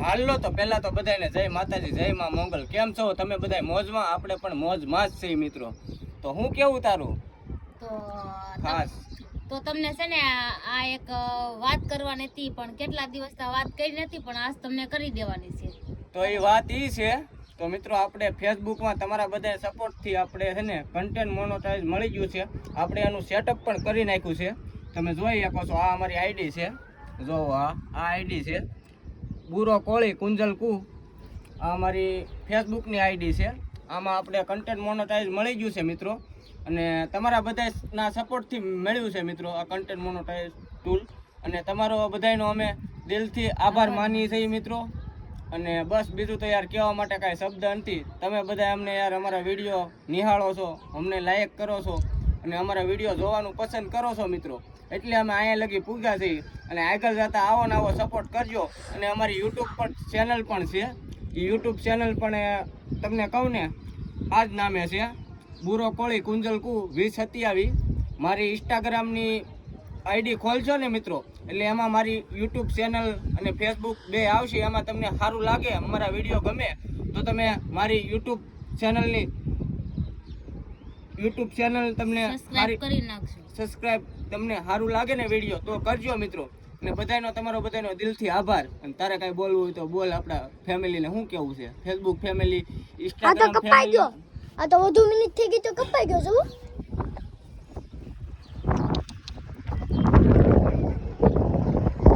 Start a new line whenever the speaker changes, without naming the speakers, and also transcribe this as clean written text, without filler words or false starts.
હાલો તો પહેલા તો બધાને જય માતાજી, જય માં મોગલ. કેમ છો તમે બધા? મોજમાં? આપણે પણ મોજમાં જ છીએ મિત્રો. તો હું કેવું તારું
તો
ખાસ?
તો તમને છે ને આ એક વાત કરવાની હતી, પણ કેટલા દિવસથી વાત કરી નથી, પણ આજ તમને કરી દેવાની છે.
તો એ વાત ઈ છે, તો મિત્રો આપણે ફેસબુકમાં તમારા બધા સપોર્ટથી આપણે છે ને કન્ટેન્ટ મોનોટાઈઝ મળી ગયું છે. આપણે એનું સેટઅપ પણ કરી નાખ્યું છે. તમે જોઈ શકો છો, આ અમારી આઈડી છે. જો આ આઈડી છે બુરો કોળી કુંજલ કુ. આ અમારી ફેસબુકની આઈડી છે. આમાં આપણે કન્ટેન્ટ મોનોટાઈઝ મળી ગયું છે મિત્રો, અને તમારા બધાના સપોર્ટથી મળ્યું છે મિત્રો આ કન્ટેન્ટ મોનોટાઈઝ ટૂલ. અને તમારો બધાનો અમે દિલથી આભાર માનીએ છીએ મિત્રો. અને બસ બીજું તો યાર કહેવા માટે કાંઈ શબ્દ નથી. તમે બધા અમને યાર અમારા વિડીયો નિહાળો છો, અમને લાઈક કરો છો અને અમારા વિડીયો જોવાનું પસંદ કરો છો મિત્રો. એટલે અમે અહીંયા લગી પૂગ્યા છીએ. અને આગળ જતા આવો ને આવો સપોર્ટ કરજો. અને અમારી યુટ્યુબ પર ચેનલ પણ છે. એ યુટ્યુબ ચેનલ પણ તમને કહું ને આ જ નામે છે, બુરો કોળી કુંજલ કુ 2027. મારી ઇન્સ્ટાગ્રામની આઈડી ખોલશો ને મિત્રો, એટલે એમાં મારી યુટ્યુબ ચેનલ અને ફેસબુક બે આવશે. એમાં તમને સારું લાગે, અમારા વિડીયો ગમે તો તમે મારી યુટ્યુબ ચેનલ તમને
સબસ્ક્રાઇબ કરી નાખજો.
સબસ્ક્રાઇબ તમને સારું લાગે ને વિડીયો તો કરજો મિત્રો. અને તમારો બધાનો દિલથી આભાર. અને તારે કાંઈ બોલવું હોય તો બોલ. આપણા ફેમિલીને શું કેવું છે? Facebook family, Instagram family.
આ તો વધુ મિનિટ થઈ ગઈ તો કપાઈ ગયો છો.